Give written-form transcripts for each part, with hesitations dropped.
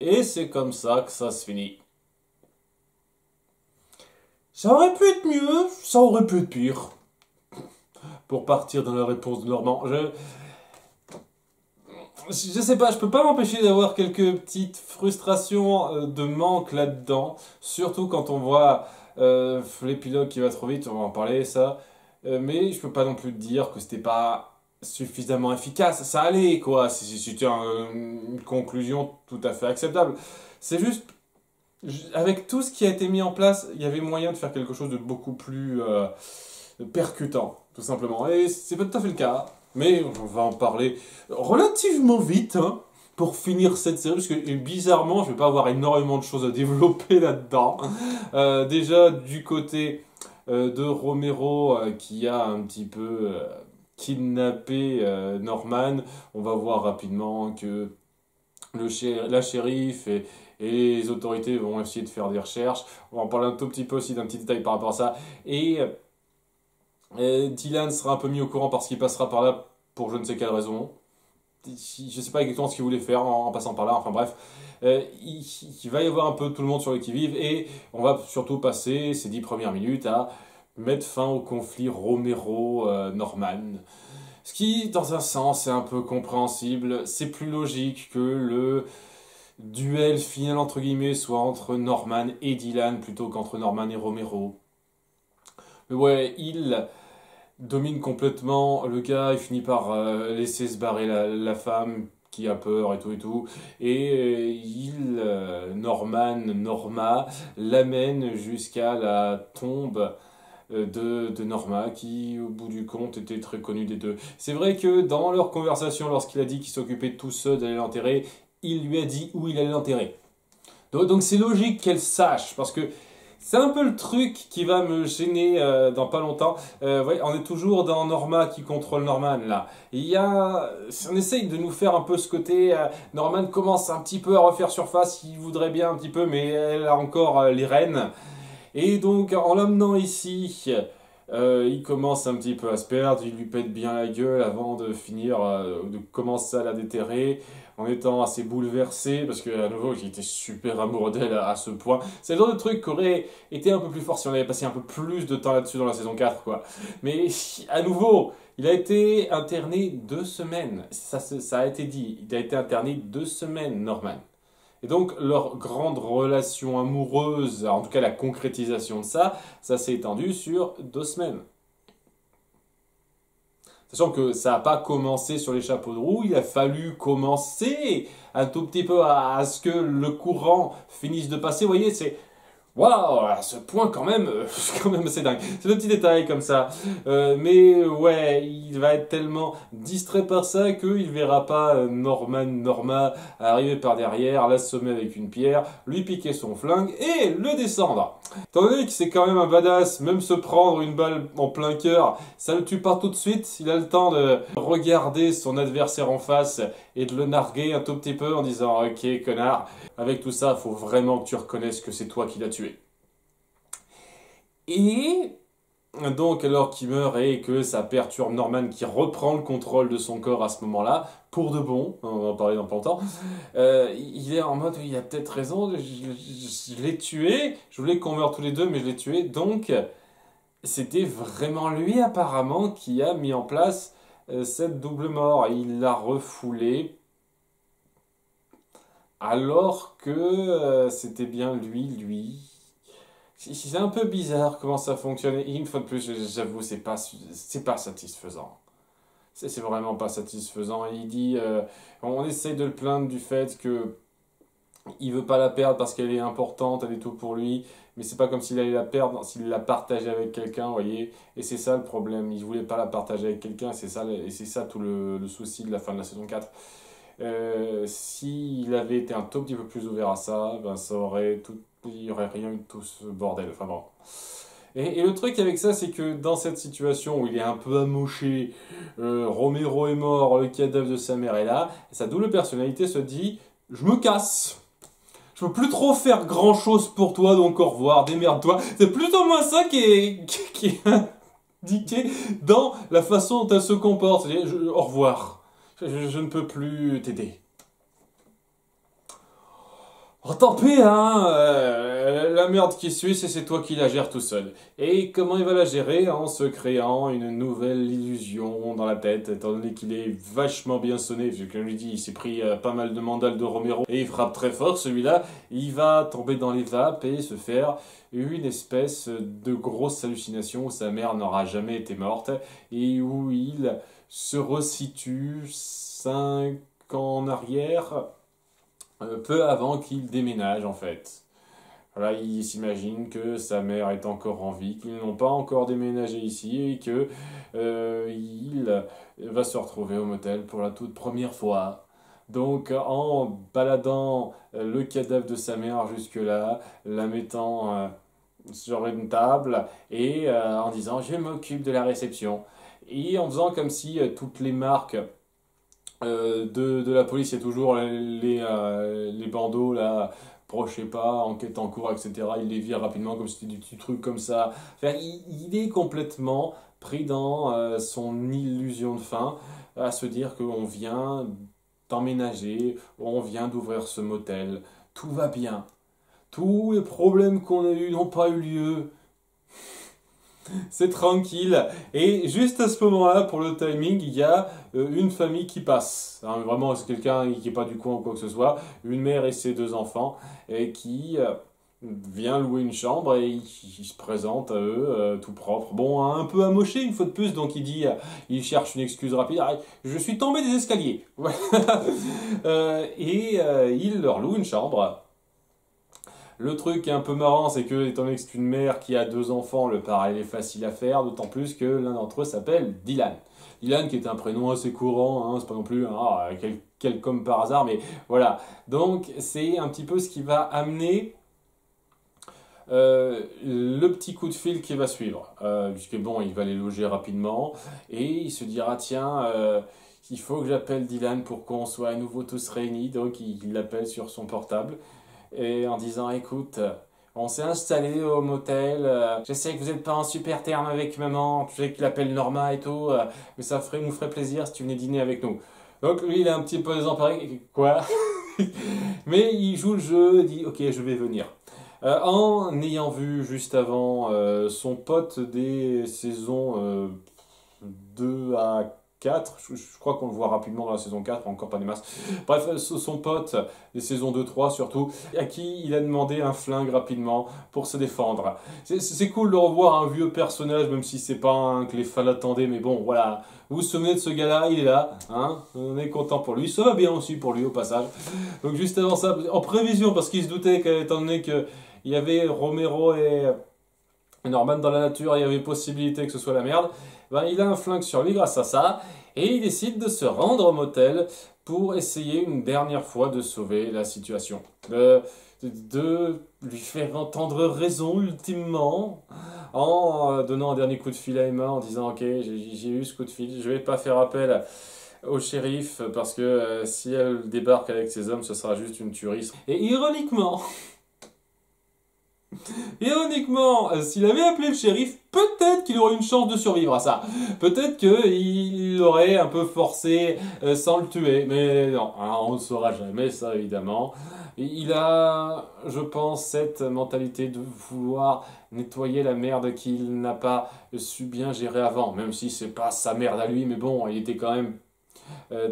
Et c'est comme ça que ça se finit. Ça aurait pu être mieux, ça aurait pu être pire. Pour partir dans la réponse de Normand, je sais pas, je peux pas m'empêcher d'avoir quelques petites frustrations de manque là-dedans. Surtout quand on voit l'épilogue qui va trop vite, on va en parler, ça. Mais je peux pas non plus te dire que c'était pas suffisamment efficace. Ça allait, quoi. C'était une conclusion tout à fait acceptable. C'est juste, avec tout ce qui a été mis en place, il y avait moyen de faire quelque chose de beaucoup plus percutant, tout simplement. Et c'est pas tout à fait le cas. Mais on va en parler relativement vite, hein, pour finir cette série, parce que bizarrement, je vais pas avoir énormément de choses à développer là-dedans. Déjà, du côté de Romero, qui a un petit peu kidnappé Norman, on va voir rapidement que la shérif et les autorités vont essayer de faire des recherches. On va en parler un tout petit peu aussi d'un petit détail par rapport à ça. Et Dylan sera un peu mis au courant parce qu'il passera par là pour je ne sais quelle raison. Je ne sais pas exactement ce qu'il voulait faire en passant par là, enfin bref. Il va y avoir un peu tout le monde sur le qui-vive et on va surtout passer ces 10 premières minutes à mettre fin au conflit Romero-Norman. Ce qui, dans un sens, est un peu compréhensible. C'est plus logique que le duel final, entre guillemets, soit entre Norman et Dylan plutôt qu'entre Norman et Romero. Mais ouais, il domine complètement le gars, il finit par laisser se barrer la femme qui a peur et tout et tout. Et Norma, l'amène jusqu'à la tombe de Norma, qui au bout du compte était très connue des deux. C'est vrai que dans leur conversation, lorsqu'il a dit qu'il s'occupait tout seul d'aller l'enterrer, il lui a dit où il allait l'enterrer. Donc c'est logique qu'elle sache, parce que c'est un peu le truc qui va me gêner dans pas longtemps. Ouais, on est toujours dans Norma qui contrôle Norman là. On essaye de nous faire un peu ce côté. Norman commence un petit peu à refaire surface, il voudrait bien un petit peu, mais elle a encore les rênes. Et donc en l'amenant ici, il commence un petit peu à se perdre, il lui pète bien la gueule avant de finir, de commencer à la déterrer, en étant assez bouleversé, parce qu'à nouveau, il était super amoureux d'elle à ce point. C'est le genre de truc qui aurait été un peu plus fort si on avait passé un peu plus de temps là-dessus dans la saison 4, quoi. Mais à nouveau, il a été interné 2 semaines, ça a été dit, il a été interné 2 semaines, Norman. Et donc, leur grande relation amoureuse, en tout cas la concrétisation de ça s'est étendu sur 2 semaines. Sachant que ça n'a pas commencé sur les chapeaux de roue, il a fallu commencer un tout petit peu à ce que le courant finisse de passer. Vous voyez, c'est waouh, à ce point quand même, quand même c'est dingue. C'est des petits détails comme ça. Mais ouais, il va être tellement distrait par ça qu'il verra pas Norma arriver par derrière, l'assommer avec une pierre, lui piquer son flingue et le descendre. Étant donné que c'est quand même un badass, même se prendre une balle en plein cœur, ça le tue pas tout de suite. Il a le temps de regarder son adversaire en face et de le narguer un tout petit peu en disant ok connard, avec tout ça, il faut vraiment que tu reconnaisses que c'est toi qui l'as tué. Et donc, alors qu'il meurt et que ça perturbe Norman qui reprend le contrôle de son corps à ce moment-là, pour de bon, on va en parler dans pas longtemps, il est en mode, oui, il a peut-être raison, je l'ai tué, je voulais qu'on meure tous les deux, mais je l'ai tué, donc c'était vraiment lui apparemment qui a mis en place cette double mort. Il l'a refoulé alors que c'était bien lui. C'est un peu bizarre comment ça fonctionne. Et une fois de plus, j'avoue, c'est pas satisfaisant. C'est vraiment pas satisfaisant. Il dit, on essaye de le plaindre du fait que il veut pas la perdre parce qu'elle est importante, elle est tout pour lui. Mais c'est pas comme s'il allait la perdre s'il la partageait avec quelqu'un, vous voyez. Et c'est ça le problème. Il voulait pas la partager avec quelqu'un. Et c'est ça tout le souci de la fin de la saison 4. S'il avait été un tout petit peu plus ouvert à ça, ben ça aurait tout, il n'y aurait rien eu de tout ce bordel. Enfin bon. Et le truc avec ça, c'est que dans cette situation où il est un peu amoché, Romero est mort, le cadavre de sa mère est là, sa double personnalité se dit je me casse. Je peux plus trop faire grand chose pour toi, donc au revoir, démerde-toi. C'est plutôt moins ça qui est indiqué dans la façon dont elle se comporte. C'est-à-dire, au revoir. Je ne peux plus t'aider. Oh, tant pis, hein, la merde qui suit, c'est toi qui la gères tout seul. Et comment il va la gérer? En se créant une nouvelle illusion dans la tête, étant donné qu'il est vachement bien sonné, vu que comme je lui dis, il s'est pris pas mal de mandales de Romero, et il frappe très fort, celui-là, il va tomber dans les vapes et se faire une espèce de grosse hallucination où sa mère n'aura jamais été morte, et où il se resitue 5 ans en arrière, peu avant qu'il déménage en fait. Voilà, il s'imagine que sa mère est encore en vie, qu'ils n'ont pas encore déménagé ici et que il va se retrouver au motel pour la toute première fois. Donc en baladant le cadavre de sa mère jusque-là, la mettant sur une table et en disant je m'occupe de la réception. Et en faisant comme si toutes les marques de la police, il y a toujours les bandeaux là, prochez pas, enquête en cours, etc. Il les vire rapidement comme si c'était des petits trucs comme ça. Enfin, il est complètement pris dans son illusion de fin, à se dire qu'on vient d'emménager, on vient d'ouvrir ce motel, tout va bien. Tous les problèmes qu'on a eus n'ont pas eu lieu. C'est tranquille. Et juste à ce moment-là, pour le timing, il y a une famille qui passe. Hein, vraiment, c'est quelqu'un qui n'est pas du coin ou quoi que ce soit. Une mère et ses 2 enfants et qui vient louer une chambre et il se présente à eux tout propre. Bon, un peu amoché une fois de plus, donc il dit, il cherche une excuse rapide. Ah, je suis tombé des escaliers. Il leur loue une chambre. Le truc est un peu marrant, c'est que, étant donné que c'est une mère qui a 2 enfants, le parallèle est facile à faire, d'autant plus que l'un d'entre eux s'appelle Dylan. Dylan, qui est un prénom assez courant, hein, c'est pas non plus quel comme par hasard, mais voilà. Donc, c'est un petit peu ce qui va amener le petit coup de fil qui va suivre. Puisque bon, il va les loger rapidement, et il se dira, tiens, il faut que j'appelle Dylan pour qu'on soit à nouveau tous réunis, donc il l'appelle sur son portable. Et en disant écoute, on s'est installé au motel, je sais que vous n'êtes pas en super terme avec maman, je sais qu'il appelle Norma et tout, mais ça nous ferait plaisir si tu venais dîner avec nous. Donc lui il est un petit peu désemparé, quoi? Mais il joue le jeu, il dit ok je vais venir. En ayant vu juste avant son pote des saisons 2 à 4, je crois qu'on le voit rapidement dans la saison 4, encore pas des masses. Bref, son pote, des saisons 2-3 surtout, à qui il a demandé un flingue rapidement pour se défendre. C'est cool de revoir un vieux personnage, même si c'est pas un que les fans attendaient, mais bon, voilà. Vous vous souvenez de ce gars-là, il est là, hein, on est content pour lui, ça va bien aussi pour lui au passage. Donc juste avant ça, en prévision, parce qu'il se doutait qu'étant donné qu'il y avait Romero et Norman dans la nature, il y avait possibilité que ce soit la merde, ben, il a un flingue sur lui grâce à ça, et il décide de se rendre au motel pour essayer une dernière fois de sauver la situation. De lui faire entendre raison ultimement, en donnant un dernier coup de fil à Emma, en disant ok, j'ai eu ce coup de fil, je vais pas faire appel au shérif, parce que si elle débarque avec ses hommes, ce sera juste une tuerie. Et ironiquement, s'il avait appelé le shérif, peut-être qu'il aurait une chance de survivre à ça. Peut-être qu'il l'aurait un peu forcé sans le tuer. Mais non, hein, on ne saura jamais ça, évidemment. Il a, je pense, cette mentalité de vouloir nettoyer la merde qu'il n'a pas su bien gérer avant. Même si c'est pas sa merde à lui, mais bon, il était quand même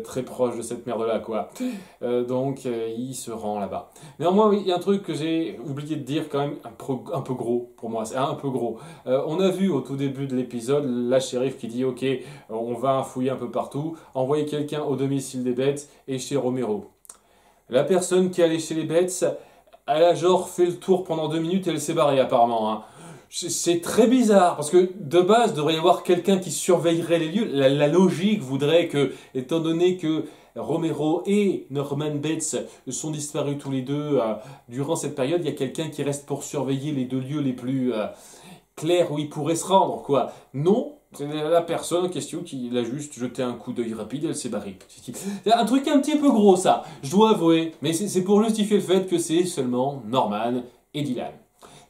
très proche de cette merde-là, quoi. Donc, il se rend là-bas. Néanmoins, oui, il y a un truc que j'ai oublié de dire, quand même, un peu gros pour moi. C'est un peu gros. On a vu au tout début de l'épisode la shérif qui dit ok, on va fouiller un peu partout, envoyer quelqu'un au domicile des Bates et chez Romero. La personne qui est allée chez les Bates, elle a genre fait le tour pendant 2 minutes et elle s'est barrée, apparemment, hein. C'est très bizarre, parce que de base, il devrait y avoir quelqu'un qui surveillerait les lieux. La logique voudrait que, étant donné que Romero et Norman Bates sont disparus tous les deux durant cette période, il y a quelqu'un qui reste pour surveiller les 2 lieux les plus clairs où il pourrait se rendre, quoi. Non, c'est la personne en question qui a juste jeté un coup d'œil rapide et elle s'est barrée. C'est un truc un petit peu gros, ça, je dois avouer, mais c'est pour justifier le fait que c'est seulement Norman et Dylan.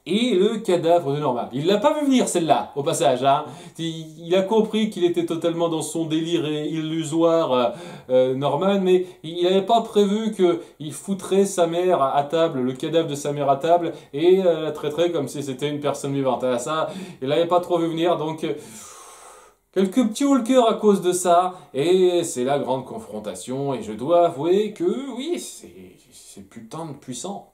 et le cadavre de Norma. Il l'a pas vu venir celle-là, au passage. Hein. Il a compris qu'il était totalement dans son délire illusoire, Norman, mais il n'avait pas prévu qu'il foutrait sa mère à table, le cadavre de sa mère à table, et la traiterait comme si c'était une personne vivante. Ah, ça, il l'avait pas trop vu venir, donc... quelques petits walkers à cause de ça, et c'est la grande confrontation, et je dois avouer que oui, c'est putain de puissant.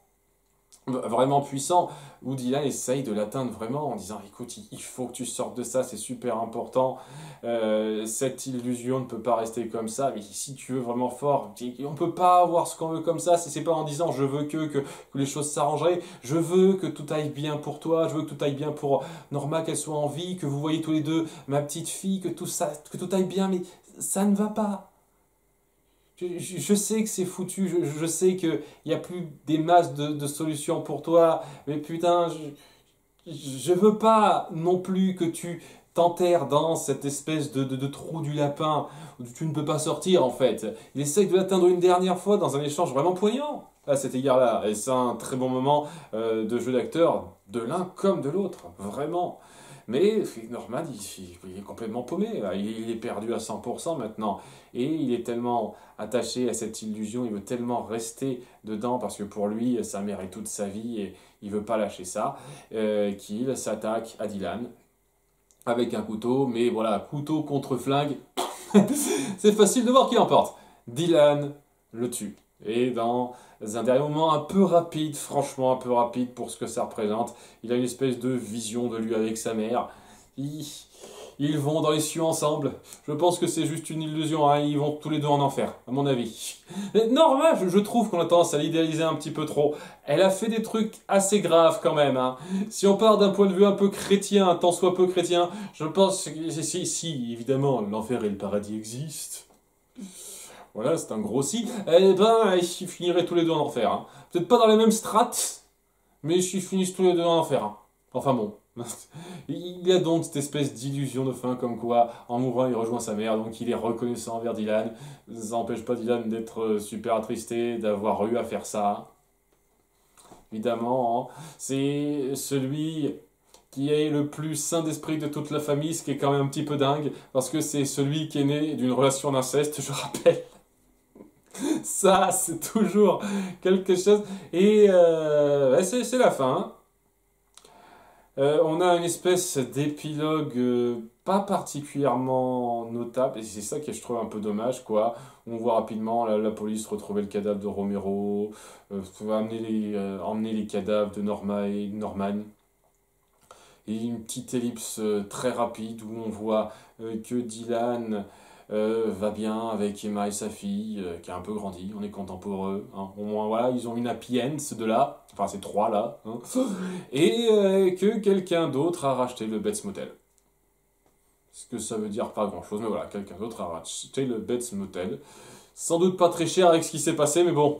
Vraiment puissant, où Dylan essaye de l'atteindre vraiment en disant écoute, il faut que tu sortes de ça, c'est super important, cette illusion ne peut pas rester comme ça, mais si tu veux vraiment fort, on peut pas avoir ce qu'on veut comme ça, c'est pas en disant je veux que les choses s'arrangeraient, je veux que tout aille bien pour toi, je veux que tout aille bien pour Norma, qu'elle soit en vie, que vous voyez tous les deux ma petite fille, que tout aille bien, mais ça ne va pas. Je sais que c'est foutu, je sais qu'il n'y a plus des masses de solutions pour toi, mais putain, je veux pas non plus que tu t'enterres dans cette espèce de trou du lapin où tu ne peux pas sortir en fait. Il essaye de l'atteindre une dernière fois dans un échange vraiment poignant à cet égard-là, et c'est un très bon moment de jeu d'acteur de l'un comme de l'autre, vraiment. Mais Norman, il est complètement paumé, là. Il est perdu à 100% maintenant. Et il est tellement attaché à cette illusion, il veut tellement rester dedans, parce que pour lui, ça mérite toute sa vie, et il veut pas lâcher ça, qu'il s'attaque à Dylan avec un couteau. Mais voilà, couteau contre flingue, c'est facile de voir qui emporte. Dylan le tue. Et dans un dernier moment un peu rapide, franchement un peu rapide pour ce que ça représente, il a une espèce de vision de lui avec sa mère. Ils vont dans les cieux ensemble. Je pense que c'est juste une illusion, hein. Ils vont tous les deux en enfer, à mon avis. Normal, je trouve qu'on a tendance à l'idéaliser un petit peu trop. Elle a fait des trucs assez graves quand même. Hein. Si on part d'un point de vue un peu chrétien, tant soit peu chrétien, je pense que si évidemment, l'enfer et le paradis existent. Voilà, c'est un gros si. Eh ben, ils finiraient tous les deux en enfer. Hein. Peut-être pas dans les mêmes strates, mais ils finissent tous les deux en enfer. Hein. Enfin bon. Il y a donc cette espèce d'illusion de fin comme quoi, en mourant, il rejoint sa mère, donc il est reconnaissant envers Dylan. Ça n'empêche pas Dylan d'être super attristé, d'avoir eu à faire ça. Évidemment, hein. C'est celui qui est le plus sain d'esprit de toute la famille, ce qui est quand même un petit peu dingue, parce que c'est celui qui est né d'une relation d'inceste, je rappelle. Ça, c'est toujours quelque chose. Et c'est la fin. Hein. On a une espèce d'épilogue pas particulièrement notable, et c'est ça que je trouve un peu dommage, quoi. On voit rapidement la police retrouver le cadavre de Romero, emmener les cadavres de Norma et Norman. Et une petite ellipse très rapide où on voit que Dylan va bien avec Emma et sa fille, qui a un peu grandi, on est content pour eux. Hein. Au moins, voilà, ils ont une happy end, ces deux-là, enfin ces trois-là. Hein. Et que quelqu'un d'autre a racheté le Bates Motel. Ce que ça veut dire pas grand-chose, mais voilà, quelqu'un d'autre a racheté le Bates Motel. Sans doute pas très cher avec ce qui s'est passé, mais bon,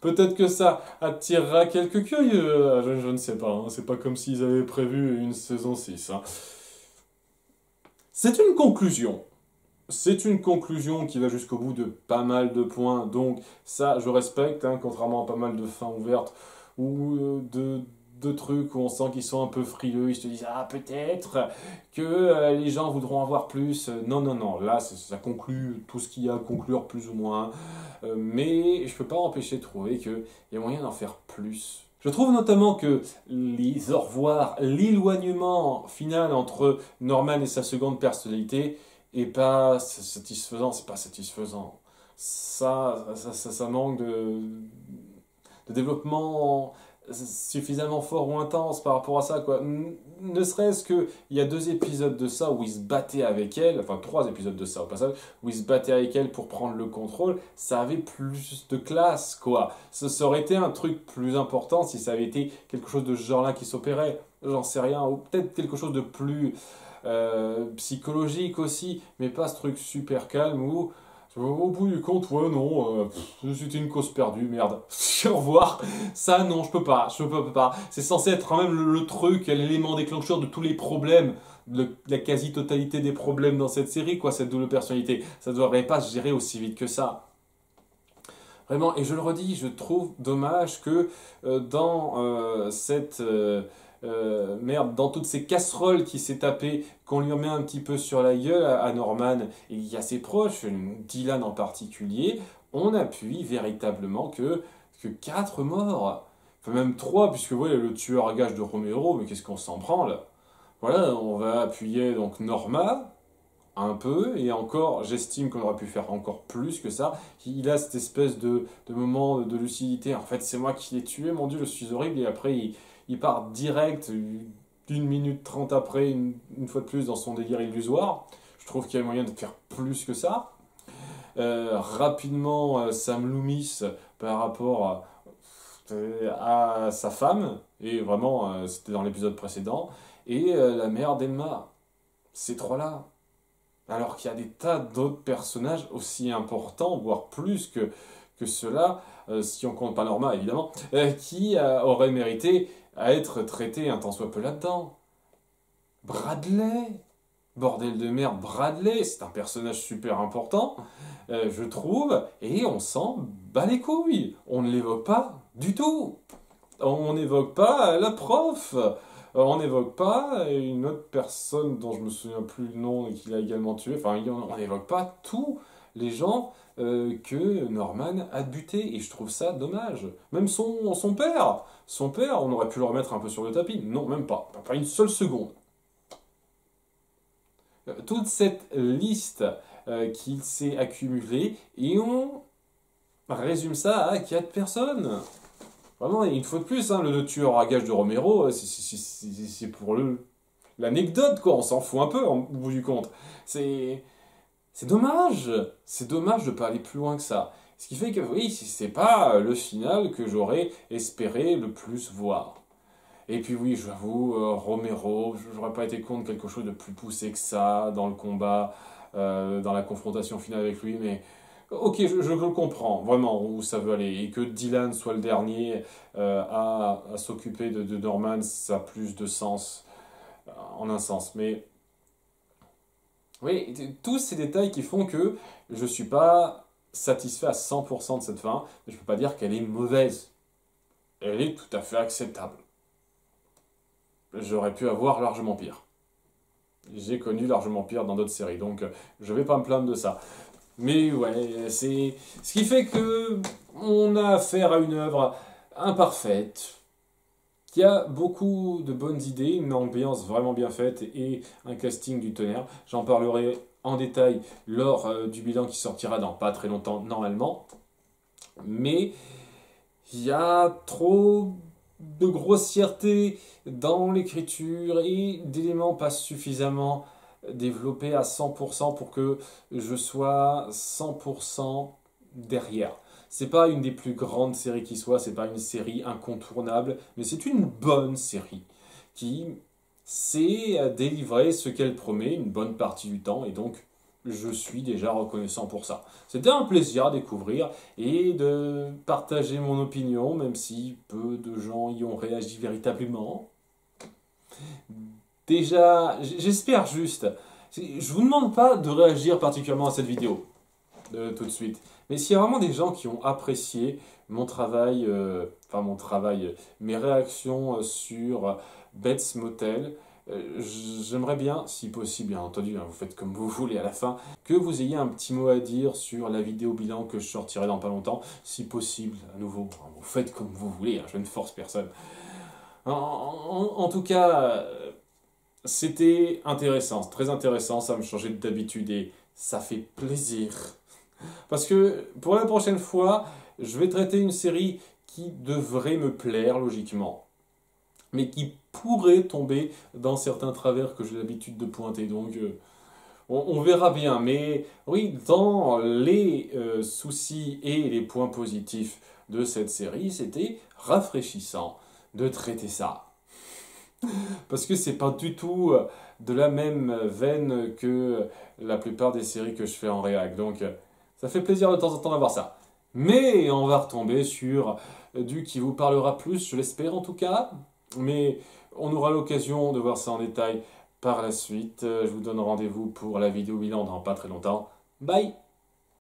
peut-être que ça attirera quelques curieux, je ne sais pas, hein. C'est pas comme s'ils avaient prévu une saison 6. Hein. C'est une conclusion. C'est une conclusion qui va jusqu'au bout de pas mal de points, donc ça je respecte, hein, contrairement à pas mal de fins ouvertes ou de trucs où on sent qu'ils sont un peu frileux, ils se disent ah peut-être que les gens voudront avoir plus. Non, non, non, là ça conclut tout ce qu'il y a à conclure plus ou moins, mais je peux pas empêcher de trouver qu'il y a moyen d'en faire plus. Je trouve notamment que les au revoir, l'éloignement final entre Norman et sa seconde personnalité et pas satisfaisant, c'est pas satisfaisant. Ça manque de développement suffisamment fort ou intense par rapport à ça, quoi. Ne serait-ce que, il y a 2 épisodes de ça où il se battait avec elle, enfin 3 épisodes de ça au passage, où il se battait avec elle pour prendre le contrôle, ça avait plus de classe, quoi. Ça aurait été un truc plus important si ça avait été quelque chose de ce genre-là qui s'opérait, j'en sais rien, ou peut-être quelque chose de plus psychologique aussi, mais pas ce truc super calme où au bout du compte, ouais, non, c'était une cause perdue, merde. Au revoir. Ça, non, je peux pas. C'est censé être quand même le truc, l'élément déclencheur de tous les problèmes, de la quasi-totalité des problèmes dans cette série, quoi, cette double personnalité. Ça devrait pas se gérer aussi vite que ça. Vraiment, et je le redis, je trouve dommage que dans cette merde, dans toutes ces casseroles qui s'est tapé, qu'on lui met un petit peu sur la gueule à Norman et à ses proches, Dylan en particulier, on appuie véritablement que 4 morts. Enfin, même 3, puisque ouais, le tueur à gage de Romero, mais qu'est-ce qu'on s'en branle? Voilà, on va appuyer donc Norma, un peu, et encore, j'estime qu'on aurait pu faire encore plus que ça. Il a cette espèce de moment de lucidité. En fait, c'est moi qui l'ai tué, mon Dieu, je suis horrible. Et après, il part direct, 1 minute 30 après, une fois de plus, dans son délire illusoire. Je trouve qu'il y a moyen de faire plus que ça. Rapidement, Sam Loomis, par rapport à sa femme, et vraiment, c'était dans l'épisode précédent, et la mère d'Emma. Ces trois-là. Alors qu'il y a des tas d'autres personnages aussi importants, voire plus que ceux-là, si on compte pas Norma évidemment, qui auraient mérité à être traités un tant soit peu là-dedans. Bradley, bordel de merde, Bradley, c'est un personnage super important, je trouve, et on s'en bat les couilles. On ne l'évoque pas du tout. On n'évoque pas la prof. On n'évoque pas une autre personne dont je me souviens plus le nom et qu'il a également tué. Enfin, on n'évoque pas tous les gens que Norman a buté. Et je trouve ça dommage. Même son père. Son père, on aurait pu le remettre un peu sur le tapis. Non, même pas. Pas une seule seconde. Toute cette liste qu'il s'est accumulée, et on résume ça à 4 personnes. Vraiment, une fois de plus, hein, le tueur à gage de Romero, c'est pour l'anecdote, quoi. On s'en fout un peu, au bout du compte. C'est dommage. C'est dommage de ne pas aller plus loin que ça. Ce qui fait que, oui, c'est pas le final que j'aurais espéré le plus voir. Et puis oui, j'avoue, Romero, j'aurais pas été contre quelque chose de plus poussé que ça dans le combat, dans la confrontation finale avec lui, mais ok, je le comprends, vraiment, où ça veut aller. Et que Dylan soit le dernier à s'occuper de Norman, ça a plus de sens, en un sens. Mais oui, tous ces détails qui font que je suis pas satisfait à 100% de cette fin, mais je peux pas dire qu'elle est mauvaise. Elle est tout à fait acceptable. J'aurais pu avoir largement pire. J'ai connu largement pire dans d'autres séries, donc je vais pas me plaindre de ça. Mais ouais, c'est ce qui fait que on a affaire à une œuvre imparfaite, qui a beaucoup de bonnes idées, une ambiance vraiment bien faite et un casting du tonnerre. J'en parlerai en détail lors du bilan qui sortira dans pas très longtemps normalement. Mais il y a trop de grossièreté dans l'écriture et d'éléments pas suffisamment développés à 100% pour que je sois 100% derrière. C'est pas une des plus grandes séries qui soit, c'est pas une série incontournable, mais c'est une bonne série qui sait délivrer ce qu'elle promet une bonne partie du temps et donc je suis déjà reconnaissant pour ça. C'était un plaisir à découvrir et de partager mon opinion, même si peu de gens y ont réagi véritablement. Déjà, j'espère juste. Je vous demande pas de réagir particulièrement à cette vidéo tout de suite. Mais s'il y a vraiment des gens qui ont apprécié mon travail, mes réactions sur Bates Motel, j'aimerais bien, si possible, bien entendu, hein, vous faites comme vous voulez à la fin, que vous ayez un petit mot à dire sur la vidéo bilan que je sortirai dans pas longtemps, si possible, à nouveau, hein, vous faites comme vous voulez, hein, je ne force personne. En tout cas, c'était intéressant, très intéressant, ça me changeait d'habitude et ça fait plaisir. Parce que pour la prochaine fois, je vais traiter une série qui devrait me plaire logiquement, mais qui pourrait tomber dans certains travers que j'ai l'habitude de pointer. Donc on verra bien. Mais oui, dans les soucis et les points positifs de cette série, c'était rafraîchissant de traiter ça. Parce que c'est pas du tout de la même veine que la plupart des séries que je fais en réac. Donc ça fait plaisir de temps en temps d'avoir ça. Mais on va retomber sur du qui vous parlera plus, je l'espère en tout cas. Mais on aura l'occasion de voir ça en détail par la suite. Je vous donne rendez-vous pour la vidéo bilan dans pas très longtemps. Bye!